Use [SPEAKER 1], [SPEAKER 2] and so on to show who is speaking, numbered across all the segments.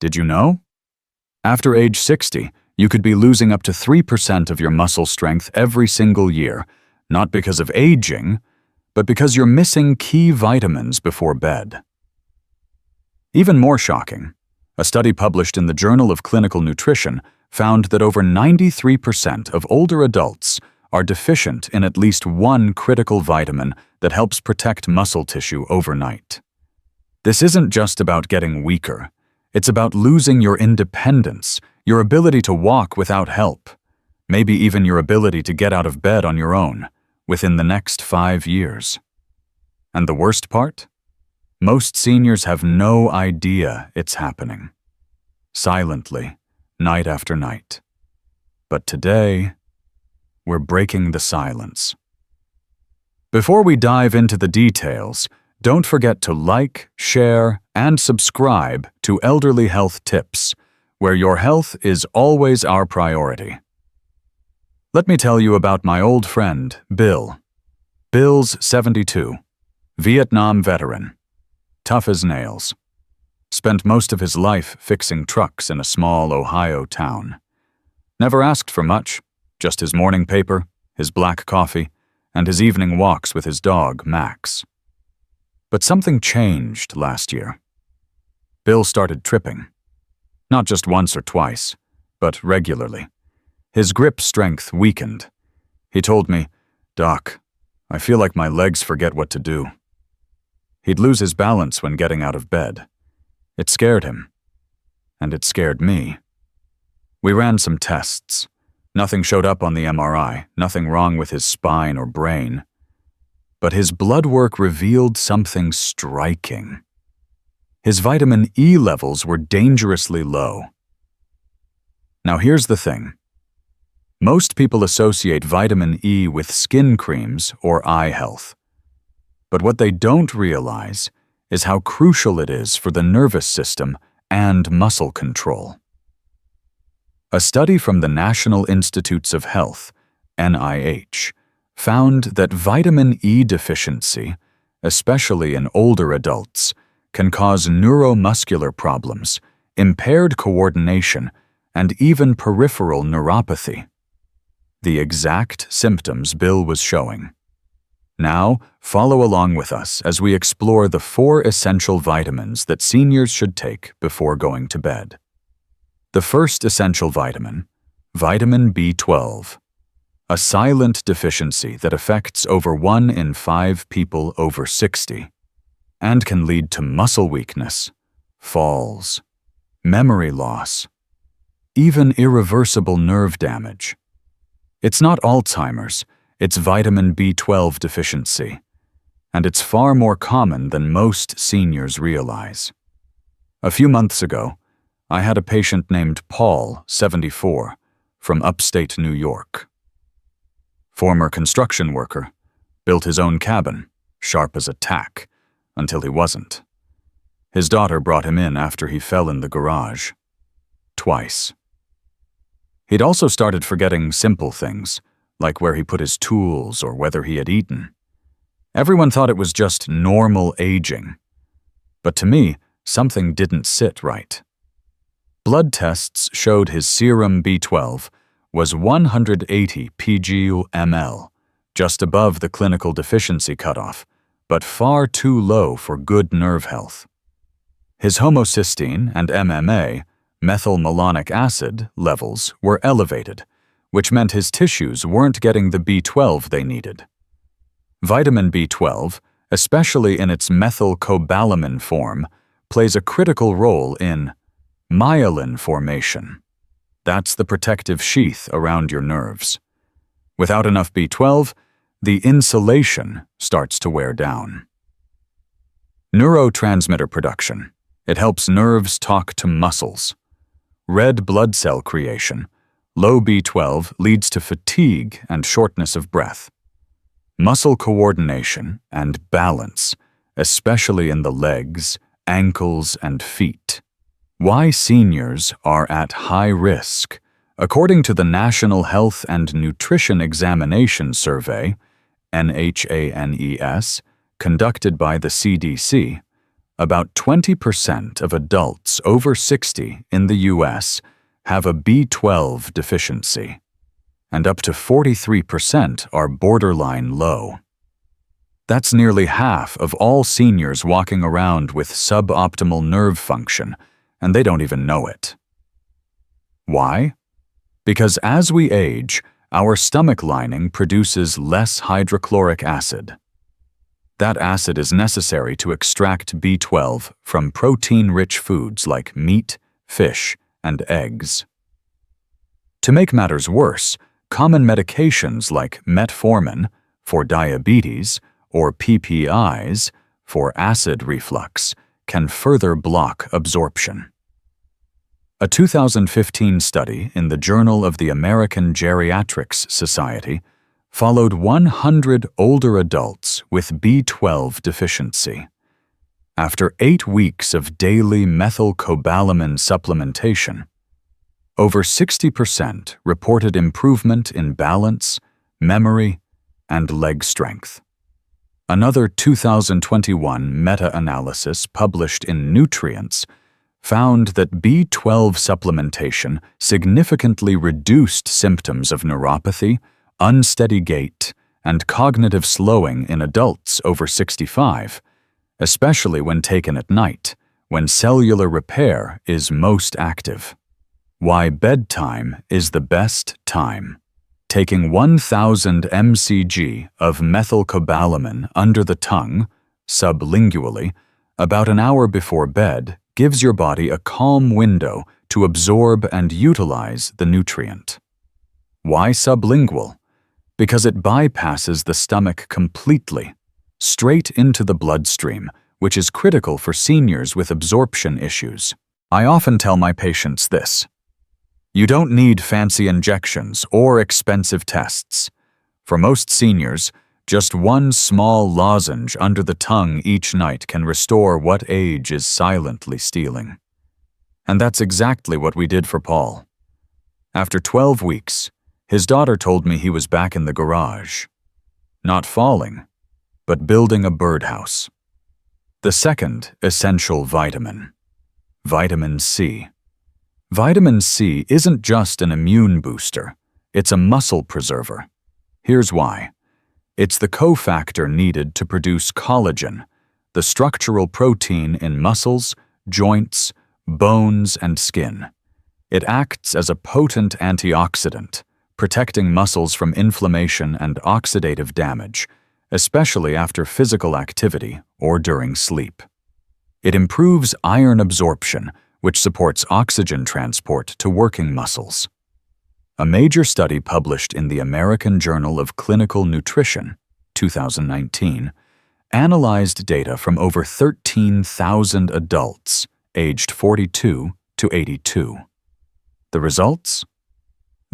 [SPEAKER 1] Did you know? After age 60, you could be losing up to 3% of your muscle strength every single year, not because of aging, but because you're missing key vitamins before bed. Even more shocking, a study published in the Journal of Clinical Nutrition found that over 93% of older adults are deficient in at least one critical vitamin that helps protect muscle tissue overnight. This isn't just about getting weaker. It's about losing your independence, your ability to walk without help, maybe even your ability to get out of bed on your own within the next 5 years. And the worst part? Most seniors have no idea it's happening. Silently, night after night. But today, we're breaking the silence. Before we dive into the details, don't forget to like, share, and subscribe to Elderly Health Tips, where your health is always our priority. Let me tell you about my old friend, Bill. Bill's 72, Vietnam veteran, tough as nails. Spent most of his life fixing trucks in a small Ohio town. Never asked for much, just his morning paper, his black coffee, and his evening walks with his dog, Max. But something changed last year. Bill started tripping. Not just once or twice, but regularly. His grip strength weakened. He told me, "Doc, I feel like my legs forget what to do." He'd lose his balance when getting out of bed. It scared him. And it scared me. We ran some tests. Nothing showed up on the MRI, nothing wrong with his spine or brain. But his blood work revealed something striking. His vitamin E levels were dangerously low. Now here's the thing. Most people associate vitamin E with skin creams or eye health. But what they don't realize is how crucial it is for the nervous system and muscle control. A study from the National Institutes of Health, NIH, found that vitamin E deficiency, especially in older adults, can cause neuromuscular problems, impaired coordination, and even peripheral neuropathy. The exact symptoms Bill was showing. Now, follow along with us as we explore the 4 essential vitamins that seniors should take before going to bed. The first essential vitamin, vitamin B12. A silent deficiency that affects over 1 in 5 people over 60 and can lead to muscle weakness, falls, memory loss, even irreversible nerve damage. It's not Alzheimer's, it's vitamin B12 deficiency, and it's far more common than most seniors realize. A few months ago, I had a patient named Paul, 74, from upstate New York. Former construction worker, built his own cabin, sharp as a tack, until he wasn't. His daughter brought him in after he fell in the garage. Twice. He'd also started forgetting simple things, like where he put his tools or whether he had eaten. Everyone thought it was just normal aging. But to me, something didn't sit right. Blood tests showed his serum B12 was 180 pg/ml, just above the clinical deficiency cutoff, but far too low for good nerve health. His homocysteine and MMA, methylmalonic acid, levels were elevated, which meant his tissues weren't getting the B12 they needed. Vitamin B12, especially in its methylcobalamin form, plays a critical role in myelin formation. That's the protective sheath around your nerves. Without enough B12, the insulation starts to wear down. Neurotransmitter production. It helps nerves talk to muscles. Red blood cell creation. Low B12 leads to fatigue and shortness of breath. Muscle coordination and balance, especially in the legs, ankles, and feet. Why seniors are at high risk. According to the National Health and Nutrition Examination Survey, NHANES, conducted by the CDC, About 20% of adults over 60 in the US have a B12 deficiency, and up to 43% are borderline low. That's nearly half of all seniors walking around with suboptimal nerve function, and they don't even know it. Why? Because as we age, our stomach lining produces less hydrochloric acid. That acid is necessary to extract B12 from protein-rich foods like meat, fish, and eggs. To make matters worse, common medications like metformin for diabetes or PPIs for acid reflux can further block absorption. A 2015 study in the Journal of the American Geriatrics Society followed 100 older adults with B12 deficiency. After 8 weeks of daily methylcobalamin supplementation, over 60% reported improvement in balance, memory, and leg strength. Another 2021 meta-analysis published in Nutrients found that B12 supplementation significantly reduced symptoms of neuropathy, unsteady gait, and cognitive slowing in adults over 65, especially when taken at night, when cellular repair is most active. Why bedtime is the best time. Taking 1,000 mcg of methylcobalamin under the tongue, sublingually, about an hour before bed gives your body a calm window to absorb and utilize the nutrient. Why sublingual? Because it bypasses the stomach completely, straight into the bloodstream, which is critical for seniors with absorption issues. I often tell my patients this: you don't need fancy injections or expensive tests. For most seniors, just one small lozenge under the tongue each night can restore what age is silently stealing. And that's exactly what we did for Paul. After 12 weeks, his daughter told me he was back in the garage. Not falling, but building a birdhouse. The second essential vitamin, vitamin C. Vitamin C isn't just an immune booster, it's a muscle preserver. Here's why. It's the cofactor needed to produce collagen, the structural protein in muscles, joints, bones, and skin. It acts as a potent antioxidant, protecting muscles from inflammation and oxidative damage, especially after physical activity or during sleep. It improves iron absorption, which supports oxygen transport to working muscles. A major study published in the American Journal of Clinical Nutrition, 2019, analyzed data from over 13,000 adults aged 42 to 82. The results?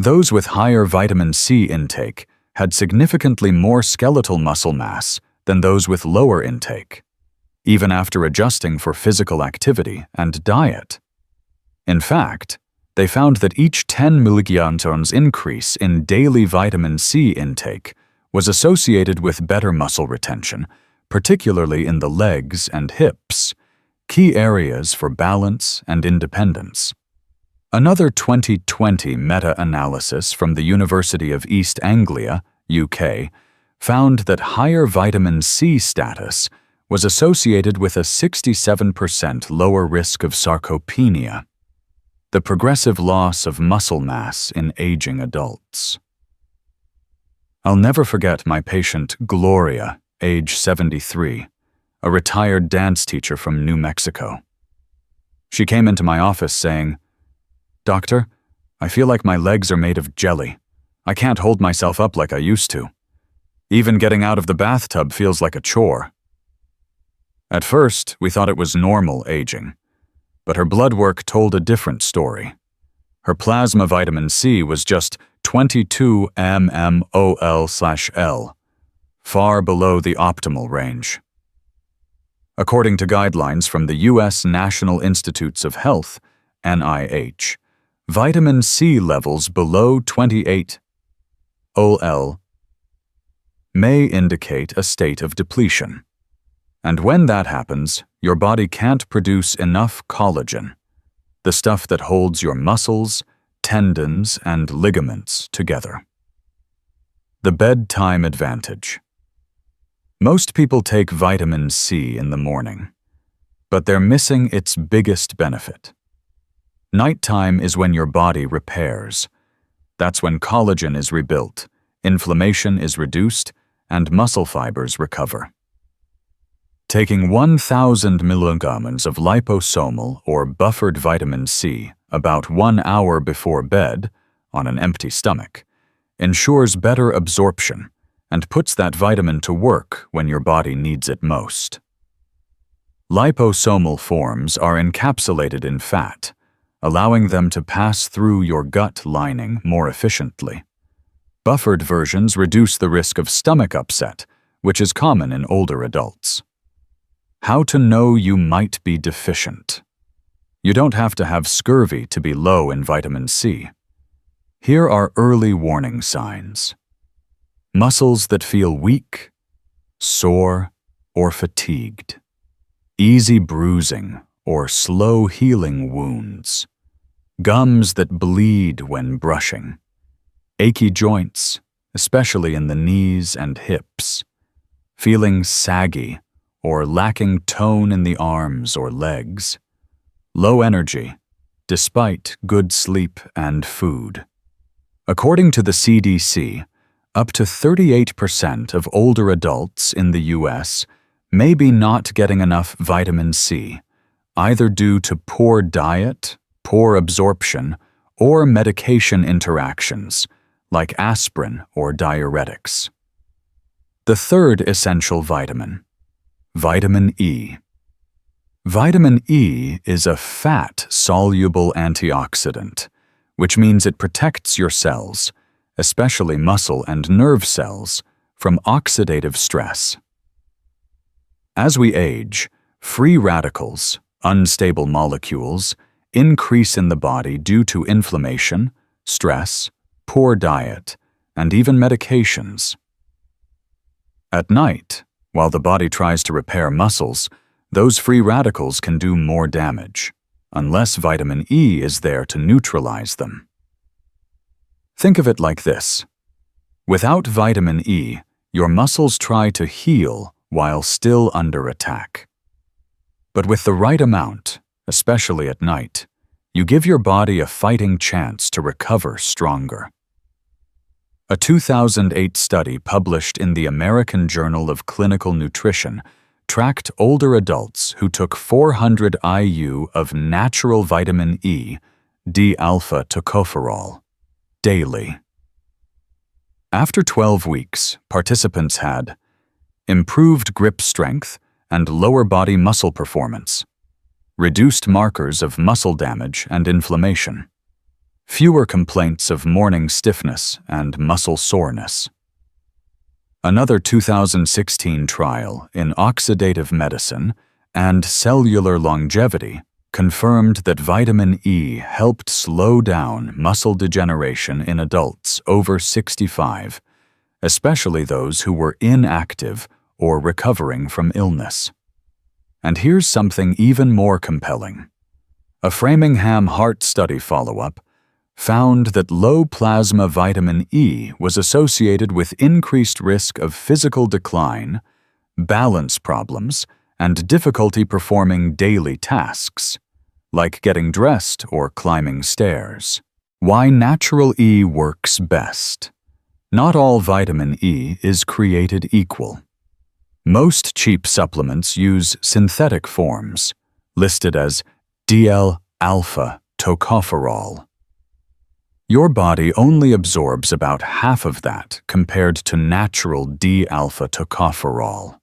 [SPEAKER 1] Those with higher vitamin C intake had significantly more skeletal muscle mass than those with lower intake, even after adjusting for physical activity and diet. In fact, they found that each 10 mg increase in daily vitamin C intake was associated with better muscle retention, particularly in the legs and hips, key areas for balance and independence. Another 2020 meta-analysis from the University of East Anglia, UK, found that higher vitamin C status was associated with a 67% lower risk of sarcopenia, the progressive loss of muscle mass in aging adults. I'll never forget my patient Gloria, age 73, a retired dance teacher from New Mexico. She came into my office saying, "Doctor, I feel like my legs are made of jelly. I can't hold myself up like I used to. Even getting out of the bathtub feels like a chore." At first, we thought it was normal aging, but her blood work told a different story. Her plasma vitamin C was just 22 mmol/L, far below the optimal range. According to guidelines from the U.S. National Institutes of Health, NIH, vitamin C levels below 28 OL may indicate a state of depletion, And when that happens, your body can't produce enough collagen, the stuff that holds your muscles, tendons, and ligaments together. The bedtime advantage. Most people take vitamin C in the morning, but they're missing its biggest benefit. Nighttime is when your body repairs. That's when collagen is rebuilt, inflammation is reduced, and muscle fibers recover. Taking 1,000 milligrams of liposomal or buffered vitamin C about 1 hour before bed, on an empty stomach, ensures better absorption and puts that vitamin to work when your body needs it most. Liposomal forms are encapsulated in fat, allowing them to pass through your gut lining more efficiently. Buffered versions reduce the risk of stomach upset, which is common in older adults. How to know you might be deficient. You don't have to have scurvy to be low in vitamin C. Here are early warning signs. Muscles that feel weak, sore, or fatigued. Easy bruising or slow healing wounds. Gums that bleed when brushing. Achy joints, especially in the knees and hips. Feeling saggy or lacking tone in the arms or legs. Low energy, despite good sleep and food. According to the CDC, up to 38% of older adults in the U.S. may be not getting enough vitamin C, either due to poor diet, poor absorption, or medication interactions, like aspirin or diuretics. The third essential vitamin, vitamin E. Vitamin E is a fat-soluble antioxidant, which means it protects your cells, especially muscle and nerve cells, from oxidative stress. As we age, free radicals, unstable molecules, increase in the body due to inflammation, stress, poor diet, and even medications. At night, while the body tries to repair muscles, those free radicals can do more damage, unless vitamin E is there to neutralize them. Think of it like this. Without vitamin E, your muscles try to heal while still under attack. But with the right amount, especially at night, you give your body a fighting chance to recover stronger. A 2008 study published in the American Journal of Clinical Nutrition tracked older adults who took 400 IU of natural vitamin E, D-alpha tocopherol, daily. After 12 weeks, participants had improved grip strength and lower body muscle performance, reduced markers of muscle damage and inflammation, fewer complaints of morning stiffness and muscle soreness. Another 2016 trial in oxidative medicine and cellular longevity confirmed that vitamin E helped slow down muscle degeneration in adults over 65, especially those who were inactive or recovering from illness. And here's something even more compelling. A Framingham Heart Study follow-up found that low plasma vitamin E was associated with increased risk of physical decline, balance problems, and difficulty performing daily tasks, like getting dressed or climbing stairs. Why natural E works best. Not all vitamin E is created equal. Most cheap supplements use synthetic forms, listed as DL-alpha tocopherol. Your body only absorbs about half of that compared to natural D-alpha tocopherol.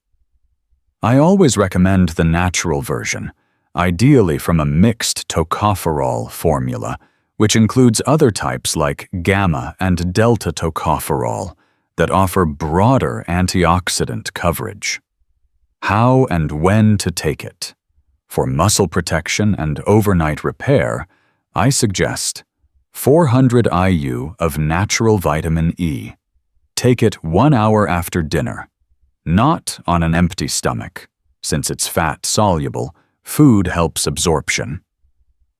[SPEAKER 1] I always recommend the natural version, ideally from a mixed tocopherol formula, which includes other types like gamma and delta tocopherol that offer broader antioxidant coverage. How and when to take it. For muscle protection and overnight repair, I suggest 400 IU of natural vitamin E. Take it 1 hour after dinner, not on an empty stomach, Since it's fat-soluble, food helps absorption.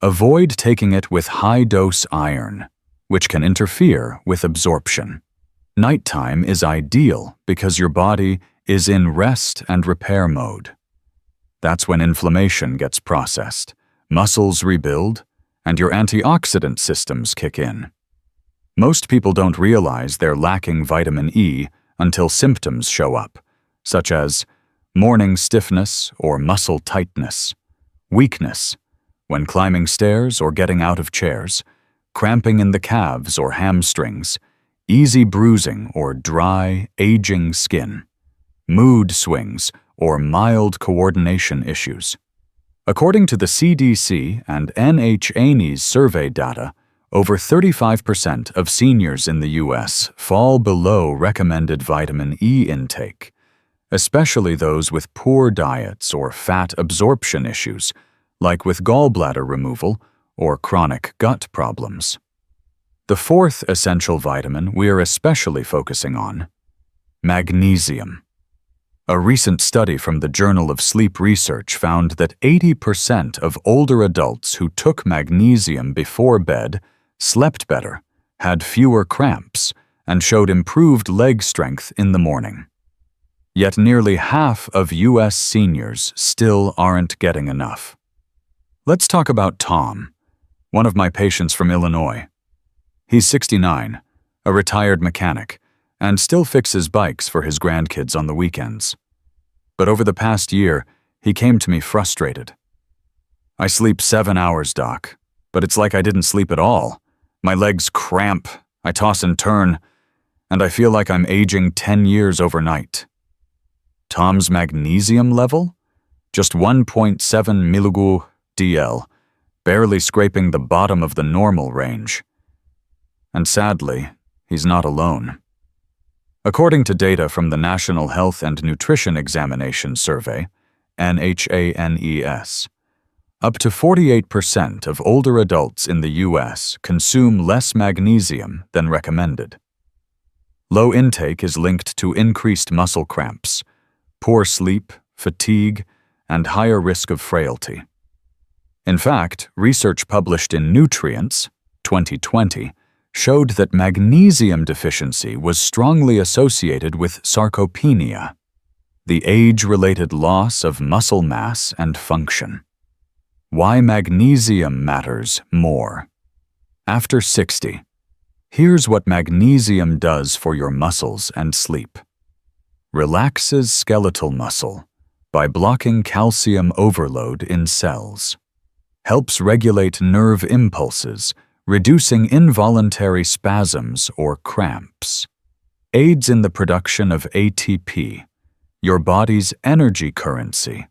[SPEAKER 1] Avoid taking it with high-dose iron, which can interfere with absorption. Nighttime is ideal because your body is in rest and repair mode. That's when inflammation gets processed, muscles rebuild, and your antioxidant systems kick in. Most people don't realize they're lacking vitamin E until symptoms show up, such as morning stiffness or muscle tightness, weakness when climbing stairs or getting out of chairs, cramping in the calves or hamstrings, easy bruising or dry, aging skin, mood swings or mild coordination issues. According to the CDC and NHANES survey data, over 35% of seniors in the U.S. fall below recommended vitamin E intake, especially those with poor diets or fat absorption issues, like with gallbladder removal or chronic gut problems. The fourth essential vitamin we are especially focusing on: magnesium. A recent study from the Journal of Sleep Research found that 80% of older adults who took magnesium before bed slept better, had fewer cramps, and showed improved leg strength in the morning. Yet nearly half of U.S. seniors still aren't getting enough. Let's talk about Tom, one of my patients from Illinois. He's 69, a retired mechanic, and still fixes bikes for his grandkids on the weekends. But over the past year, he came to me frustrated. "I sleep 7 hours, Doc, but it's like I didn't sleep at all. My legs cramp, I toss and turn, and I feel like I'm aging 10 years overnight." Tom's magnesium level? Just 1.7 mg/dl, barely scraping the bottom of the normal range. And sadly, he's not alone. According to data from the National Health and Nutrition Examination Survey, NHANES, up to 48% of older adults in the U.S. consume less magnesium than recommended. Low intake is linked to increased muscle cramps, poor sleep, fatigue, and higher risk of frailty. In fact, research published in Nutrients, 2020, showed that magnesium deficiency was strongly associated with sarcopenia, the age-related loss of muscle mass and function. Why magnesium matters more. After 60, here's what magnesium does for your muscles and sleep. Relaxes skeletal muscle by blocking calcium overload in cells. Helps regulate nerve impulses, reducing involuntary spasms or cramps. Aids in the production of ATP, your body's energy currency,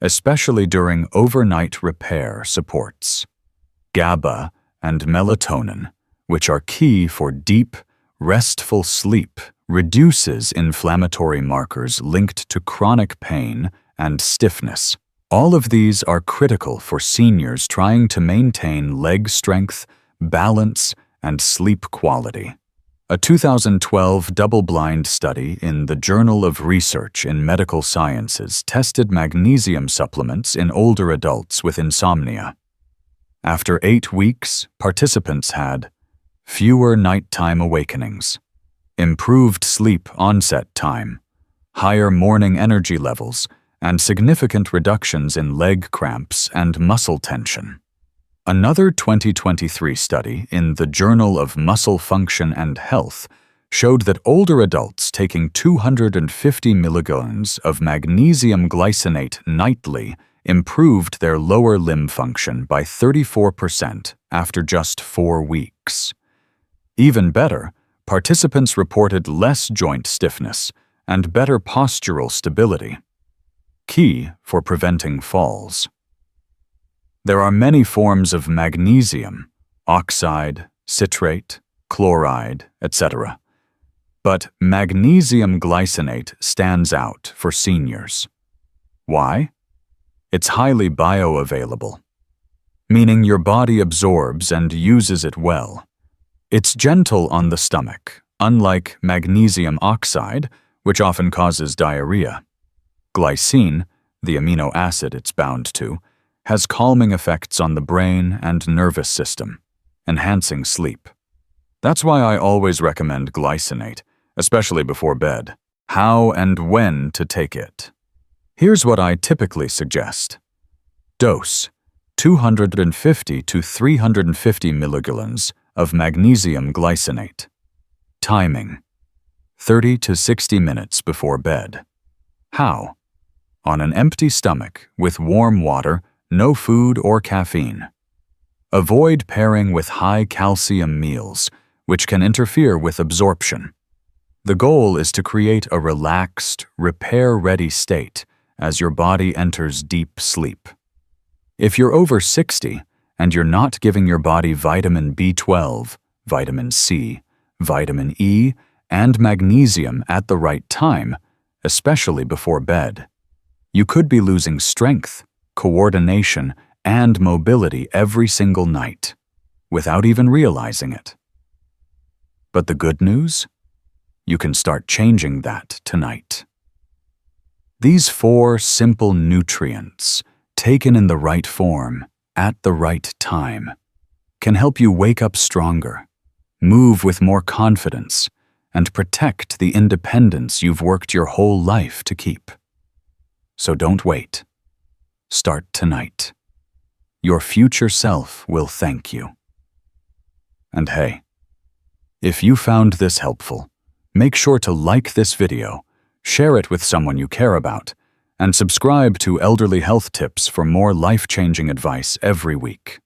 [SPEAKER 1] especially during overnight repair supports. GABA and melatonin, which are key for deep, restful sleep, reduces inflammatory markers linked to chronic pain and stiffness. All of these are critical for seniors trying to maintain leg strength, balance, and sleep quality. A 2012 double-blind study in the Journal of Research in Medical Sciences tested magnesium supplements in older adults with insomnia. After 8 weeks, participants had fewer nighttime awakenings, improved sleep onset time, higher morning energy levels, and significant reductions in leg cramps and muscle tension. Another 2023 study in the Journal of Muscle Function and Health showed that older adults taking 250 milligrams of magnesium glycinate nightly improved their lower limb function by 34% after just 4 weeks. Even better, participants reported less joint stiffness and better postural stability, key for preventing falls. There are many forms of magnesium, oxide, citrate, chloride, etc. But magnesium glycinate stands out for seniors. Why? It's highly bioavailable, meaning your body absorbs and uses it well. It's gentle on the stomach, unlike magnesium oxide, which often causes diarrhea. Glycine, the amino acid it's bound to, has calming effects on the brain and nervous system, enhancing sleep. That's why I always recommend glycinate, especially before bed. How and when to take it. Here's what I typically suggest. Dose: 250 to 350 milligallons of magnesium glycinate. Timing: 30 to 60 minutes before bed. How? On an empty stomach with warm water, no food or caffeine. Avoid pairing with high calcium meals, which can interfere with absorption. The goal is to create a relaxed, repair-ready state as your body enters deep sleep. If you're over 60 and you're not giving your body vitamin B12, vitamin C, vitamin E, and magnesium at the right time, especially before bed, you could be losing strength, coordination, and mobility every single night, without even realizing it. But the good news? You can start changing that tonight. These 4 simple nutrients, taken in the right form, at the right time, can help you wake up stronger, move with more confidence, and protect the independence you've worked your whole life to keep. So don't wait. Start tonight. Your future self will thank you. And hey, if you found this helpful, make sure to like this video, share it with someone you care about, and subscribe to Elderly Health Tips for more life-changing advice every week.